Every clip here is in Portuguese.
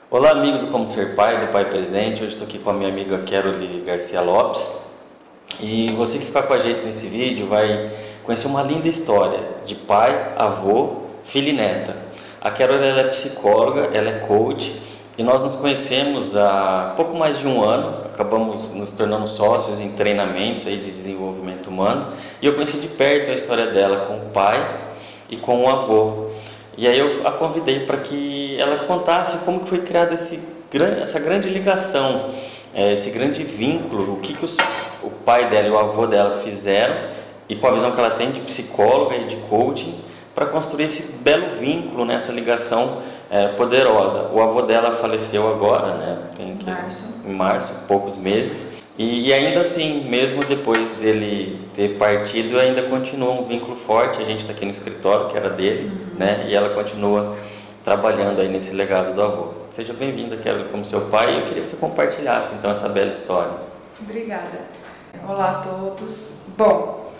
Olá, amigos do Como Ser Pai, do Pai Presente. Hoje estou aqui com a minha amiga Caroline Garcia Lopes. E você que ficar com a gente nesse vídeo vai conhecer uma linda história de pai, avô, filho e neta. A Caroline ela é psicóloga, ela é coach e nós nos conhecemos há pouco mais de um ano. Acabamos nos tornando sócios em treinamentos aí de desenvolvimento humano. E eu conheci de perto a história dela com o pai e com o avô. E aí eu a convidei para que ela contasse como que foi criada essa grande ligação, esse grande vínculo, o que o pai dela e o avô dela fizeram e com a visão que ela tem de psicóloga e de coaching para construir esse belo vínculo, né, essa ligação poderosa. O avô dela faleceu agora, né, em março, poucos meses. E ainda assim, mesmo depois dele ter partido, ainda continua um vínculo forte. A gente está aqui no escritório, que era dele, né? E ela continua trabalhando aí nesse legado do avô. Seja bem-vinda, Carol, como seu pai. E eu queria que você compartilhasse, então, essa bela história. Obrigada. Olá a todos. Bom,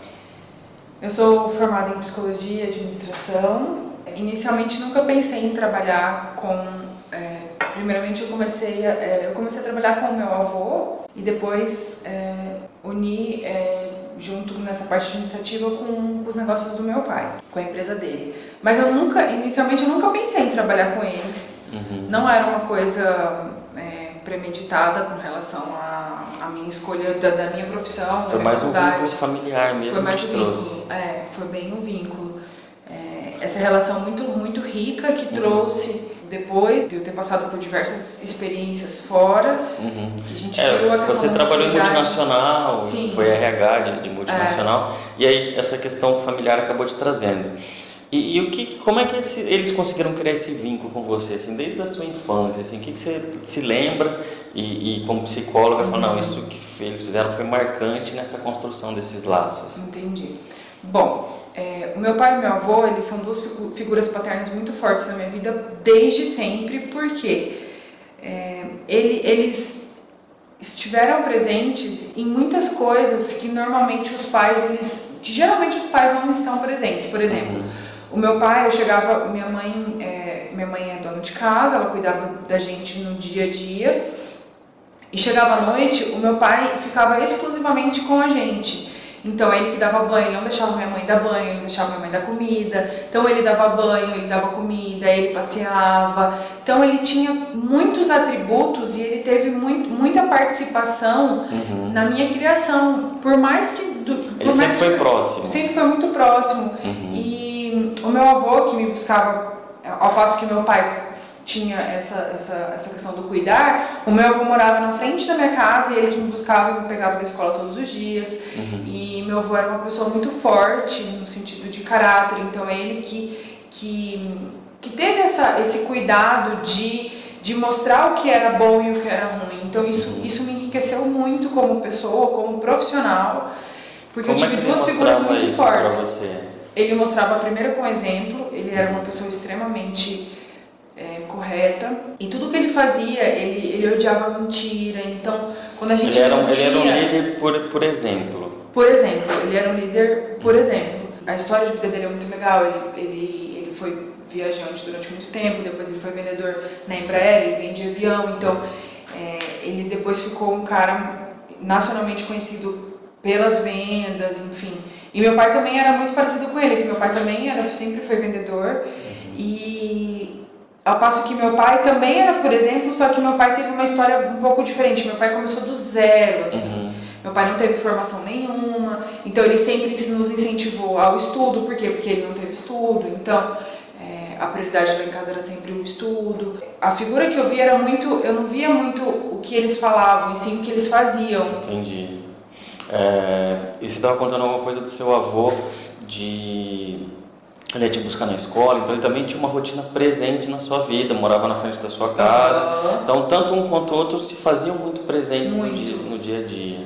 eu sou formada em Psicologia e Administração. Inicialmente, nunca pensei em trabalhar com... Primeiramente, eu comecei a trabalhar com o meu avô e depois uni junto nessa parte administrativa com os negócios do meu pai, com a empresa dele. Mas inicialmente eu nunca pensei em trabalhar com eles. Não era uma coisa premeditada com relação à minha escolha da minha profissão, da minha faculdade. Foi mais um vínculo familiar mesmo. Foi mais que um trouxe. vínculo. Foi bem um vínculo. Essa relação muito rica que trouxe depois de eu ter passado por diversas experiências fora, que a gente viu a questão você trabalhou em multinacional, Sim. Foi RH de multinacional, e aí essa questão familiar acabou te trazendo. Como é que eles conseguiram criar esse vínculo com você, assim, desde a sua infância, assim, o que você se lembra e como psicóloga fala, não, isso que eles fizeram foi marcante nessa construção desses laços? Entendi. Bom, o meu pai e o meu avô, eles são duas figuras paternas muito fortes na minha vida desde sempre, porque eles estiveram presentes em muas coisas que normalmente geralmente os pais não estão presentes. Por exemplo, o meu pai, minha mãe é dona de casa, ela cuidava da gente no dia a dia, e chegava à noite, o meu pai ficava exclusivamente com a gente. Então ele que dava banho, ele não deixava minha mãe dar banho, ele não deixava minha mãe dar comida. Então ele dava banho, ele dava comida, ele passeava. Então ele tinha muitos atributos e ele teve muita participação na minha criação. Por mais que... Ele sempre foi próximo. Sempre foi muito próximo. E o meu avô que me buscava, ao passo que meu pai tinha essa questão do cuidar, o meu avô morava na frente da minha casa e ele que me buscava e me pegava da escola todos os dias. E meu avô era uma pessoa muito forte no sentido de caráter, então ele que teve esse cuidado de mostrar o que era bom e o que era ruim. Então isso me enriqueceu muito como pessoa, como profissional, porque Como eu tive duas figuras muito fortes. Pra você? Ele mostrava primeiro com exemplo, ele era uma pessoa extremamente correta, e tudo que ele fazia, ele odiava mentira. Então, quando a gente ele era um líder por exemplo. Por exemplo, ele era um líder por exemplo. A história de vida dele é muito legal. Ele foi viajante durante muito tempo, depois ele foi vendedor na Embraer, ele vendia avião. Então, ele depois ficou um cara nacionalmente conhecido pelas vendas, enfim. E meu pai também era muito parecido com ele, que meu pai também sempre foi vendedor. E ao passo que meu pai também era, por exemplo, só que meu pai teve uma história um pouco diferente. Meu pai começou do zero, assim. Meu pai não teve formação nenhuma, então ele sempre nos incentivou ao estudo. Por quê? Porque ele não teve estudo, então a prioridade lá em casa era sempre o estudo. A figura que eu via eu não via muito o que eles falavam, e sim o que eles faziam. Entendi. E você estava contando alguma coisa do seu avô, ele ia te buscar na escola, então ele também tinha uma rotina presente na sua vida, morava na frente da sua casa. Então, tanto um quanto o outro se faziam muito presentes no dia a dia.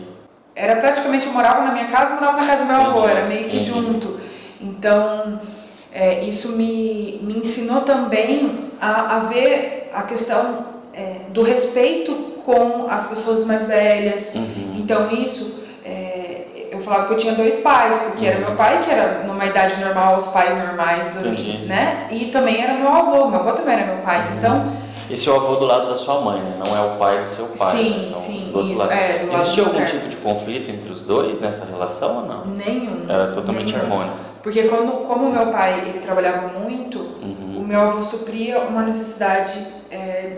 Era praticamente, eu morava na minha casa, morava na casa do meu avô, era meio que junto. Então, isso me ensinou também a ver a questão do respeito com as pessoas mais velhas. Então, eu falava que eu tinha dois pais, porque era meu pai, que era numa idade normal, os pais normais, né? E também era meu avô também era meu pai. Então, E seu avô do lado da sua mãe, né? Não é o pai do seu pai. Sim, né? São sim, do outro isso, lado. do lado Existia algum materno. tipo de conflito entre os dois nessa relação ou não? Nenhum. Era totalmente nenhum. harmônico. Porque como o meu pai ele trabalhava muito, o meu avô supria uma necessidade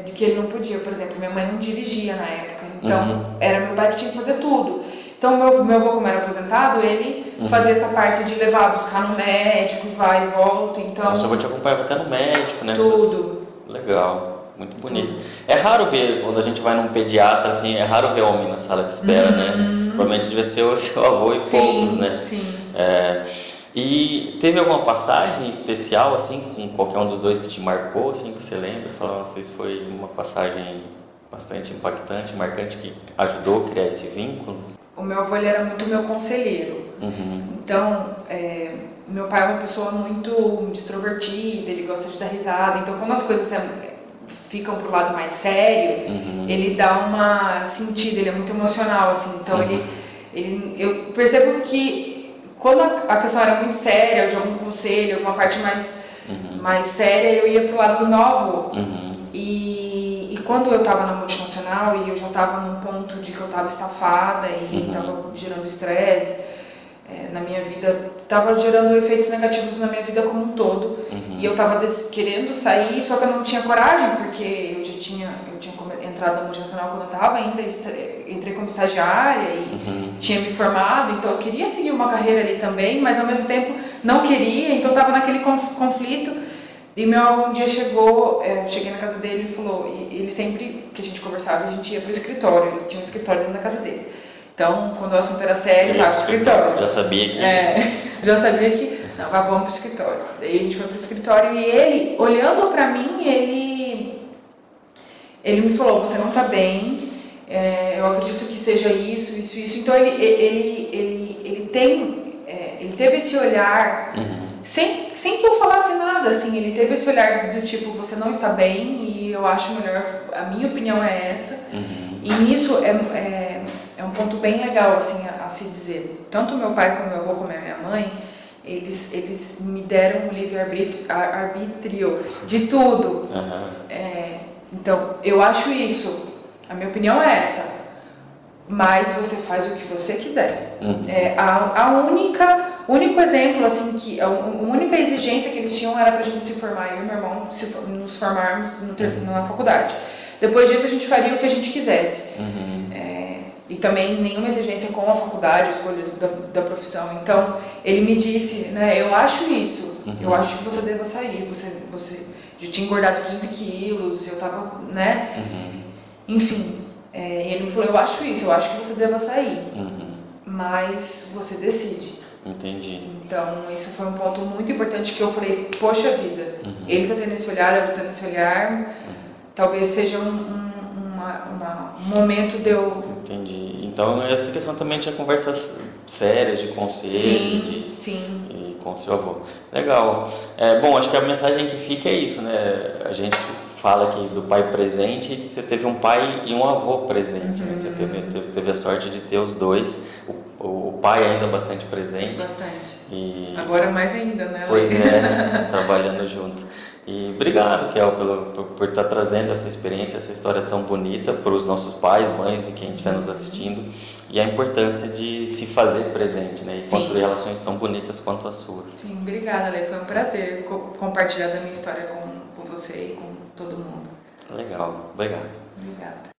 de que ele não podia. Por exemplo, minha mãe não dirigia na época, então era meu pai que tinha que fazer tudo. Então meu avô, como era aposentado, ele fazia essa parte de levar, buscar no médico, vai e volta. Então Seu avô te acompanhava até no médico, né? tudo. Legal, muito bonito. É raro ver, quando a gente vai num pediatra, assim, é raro ver homem na sala de espera, né? Provavelmente devia ser o seu avô e poucos, né? Sim. E teve alguma passagem especial, assim, com qualquer um dos dois que te marcou, assim, que você lembra? Fala, nossa, isso foi uma passagem bastante impactante, marcante, que ajudou a criar esse vínculo? O meu avô ele era muito meu conselheiro. Então, meu pai é uma pessoa muito extrovertida, ele gosta de dar risada. Então, quando as coisas ficam pro lado mais sério, ele dá uma sentida, ele é muito emocional, assim. Então, eu percebo que quando a questão era muito séria, de algum conselho, alguma parte mais séria, eu ia pro lado do meu avô. E quando eu estava na multinacional e eu já estava num ponto de que eu estava estafada e estava gerando estresse na minha vida, estava gerando efeitos negativos na minha vida como um todo. E eu estava querendo sair, só que eu não tinha coragem, porque eu tinha entrado na multinacional quando eu estava ainda, entrei como estagiária e tinha me formado, então eu queria seguir uma carreira ali também, mas ao mesmo tempo não queria, então estava naquele conflito. E meu avô um dia chegou, eu cheguei na casa dele e falou, e ele sempre que a gente conversava, a gente ia pro escritório, ele tinha um escritório dentro da casa dele. Então, quando o assunto era sério, vai pro escritório. Já sabia que... já sabia que, não, vamos pro escritório. Daí a gente foi pro escritório e ele, olhando pra mim, ele me falou, você não tá bem, eu acredito que seja isso. Então, ele teve esse olhar... Sem que eu falasse nada, assim, ele teve esse olhar do tipo, você não está bem e eu acho melhor, a minha opinião é essa. E nisso é um ponto bem legal, assim, a se dizer. Tanto meu pai como meu avô como a minha mãe, eles me deram um livre-arbítrio de tudo. Então, eu acho isso, a minha opinião é essa. Mas você faz o que você quiser. O único exemplo, assim, que a única exigência que eles tinham era pra gente se formar, eu e meu irmão nos formarmos na faculdade. Depois disso a gente faria o que a gente quisesse. E também nenhuma exigência com a faculdade, a escolha da profissão. Então, ele me disse, né, eu acho isso, eu acho que você deva sair, você já tinha engordado 15 quilos, eu tava, né, enfim. E ele me falou, eu acho isso, eu acho que você deva sair, mas você decide. Entendi. Então, isso foi um ponto muito importante que eu falei, poxa vida, ele tá tendo esse olhar, eu tô tendo esse olhar, talvez seja um momento de eu... Entendi. Então, essa questão também tinha conversas sérias de conselho. Sim. E com seu avô. Legal. Bom, acho que a mensagem que fica é isso, né? A gente fala aqui do pai presente, você teve um pai e um avô presente, né? Você teve a sorte de ter os dois, o pai ainda bastante presente. Bastante. Agora mais ainda, né? Pois trabalhando junto. E obrigado, Kel, por estar trazendo essa experiência, essa história tão bonita para os nossos pais, mães e quem estiver nos assistindo. E a importância de se fazer presente, né? E construir relações tão bonitas quanto as suas. Sim, obrigada, Lê. Foi um prazer compartilhar da minha história com você e com todo mundo. Legal. Obrigado. Obrigada.